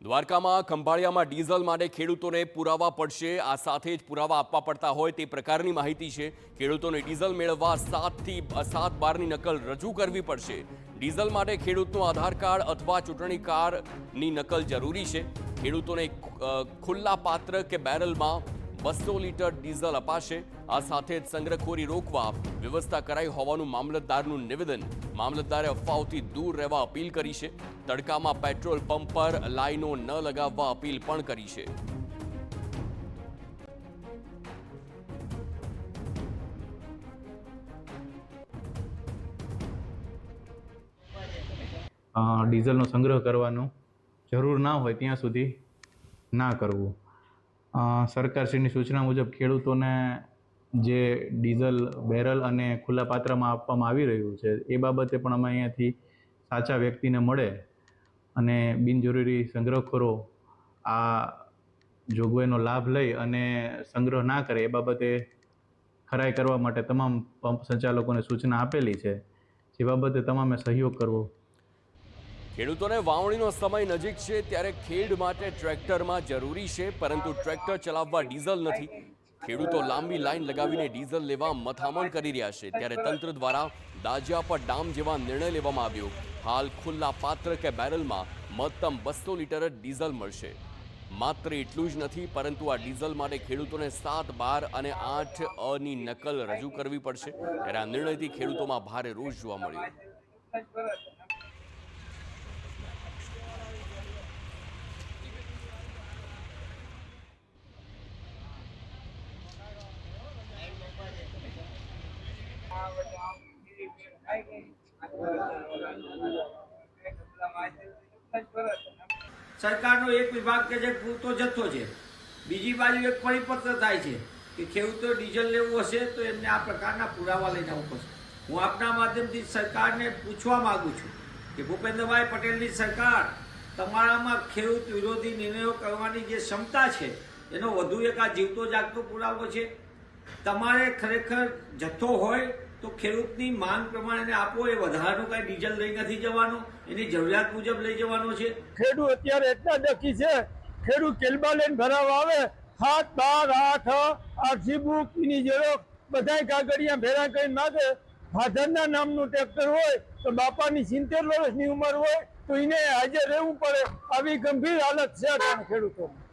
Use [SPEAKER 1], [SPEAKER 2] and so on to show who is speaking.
[SPEAKER 1] દ્વારકામાં ખંભાળિયામાં ડીઝલ માટે ખેડૂતોને પુરાવા પડશે। આ સાથે જ પુરાવા આપવા પડતા હોય તે પ્રકારની માહિતી છે। ખેડૂતોને ડીઝલ મેળવવા 7/12ની નકલ રજૂ કરવી પડશે। ડીઝલ માટે ખેડૂતનો આધાર કાર્ડ અથવા ચૂંટણી કાર્ડની નકલ જરૂરી છે। ખેડૂતોને ખુલ્લા પાત્ર કે બેરલમાં 200 લીટર ડીઝલ અપાશે। આ સાથે જ સંગ્રહખોરી રોકવા વ્યવસ્થા કરાઈ હોવાનું મામલતદારનું નિવેદન। મામલતદારે અફવાઓથી દૂર રહેવા અપીલ કરી છે। તડકામાં પેટ્રોલ પંપ પર લાઈનો ન લગાવવા અપીલ પણ કરી છે।
[SPEAKER 2] ડીઝલનો સંગ્રહ કરવાનો જરૂર ના હોય ત્યાં સુધી ના કરવું। સરકારશ્રીની સૂચના મુજબ ખેડૂતોને જે ડીઝલ બેરલ અને ખુલ્લા પાત્રમાં આપવામાં આવી રહ્યું છે એ બાબતે પણ અમે અહીંયાથી સાચા વ્યક્તિને મળે અને બિનજરૂરી સંગ્રહખોરો આ જોગવાઈનો લાભ લઈ અને સંગ્રહ ના કરે એ બાબતે ખરાઈ કરવા માટે તમામ પંપ સંચાલકોને સૂચના આપેલી છે, જે બાબતે તમામે સહયોગ કરવો।
[SPEAKER 1] ખેડૂતોને વાવણીનો સમય નજીક છે ત્યારે ખેડ માટે ટ્રેક્ટરમાં જરૂરી છે, પરંતુ ટ્રેક્ટર ચલાવવા ડીઝલ નથી। ખેડૂતો લાંબી લાઈન લગાવીને ડીઝલ લેવા મથામણ કરી રહ્યા છે, ત્યારે તંત્ર દ્વારા દાજિયા પર ડામ જેવા નિર્ણય લેવામાં આવ્યો। હાલ ખુલ્લા પાત્ર કે બેરલમાં મહત્તમ 200 લીટર જ ડીઝલ મળશે। માત્ર એટલું જ નથી, પરંતુ આ ડીઝલ માટે ખેડૂતોને 7, 12 અને 8ની નકલ રજૂ કરવી પડશે। ત્યારે આ નિર્ણયથી ખેડૂતોમાં ભારે રોષ જોવા મળ્યો।
[SPEAKER 3] સરકારનો એક વિભાગ કે જે પૂરતો જથ્થો છે, બીજી બાજુ એક પરિપત્ર થાય છે કે ખેડૂતો ડીઝલ લેવું હશે તો એમને આ પ્રકારના પુરાવા લઈને આવવું પડશે। હું આપના માધ્યમથી સરકારને પૂછવા માંગુ છું કે ભૂપેન્દ્રભાઈ પટેલની સરકાર તમારામાં ખેડૂત વિરોધી નિર્ણયો કરવાની જે ક્ષમતા છે એનો વધુ એક આ જીવતો જાગતો પુરાવો છે। તમારે ખરેખર જથ્થો હોય તો ખેડૂતની માંગ પ્રમાણે આપો। એ વધારાનું કાંઈ ડીઝલ લઈ નથી જવાનું, એની જરૂરિયાત મુજબ લઈ જવાનો છે।
[SPEAKER 4] ખેડૂત અત્યારે એટલા દખી છે, ખેડૂત કેલબા લઈને ભરાવા આવે 7, 12, 8 આરસી બુક એની ઝેરોક્ષ બધાય કાગળિયા ભેરા કરીને માગે। ફાધરના નામનું ટ્રેક્ટર હોય તો બાપાની 70 વર્ષની ઉંમર હોય તો એને હાજર રહેવું પડે। આવી ગંભીર હાલત છે ખેડૂતોની।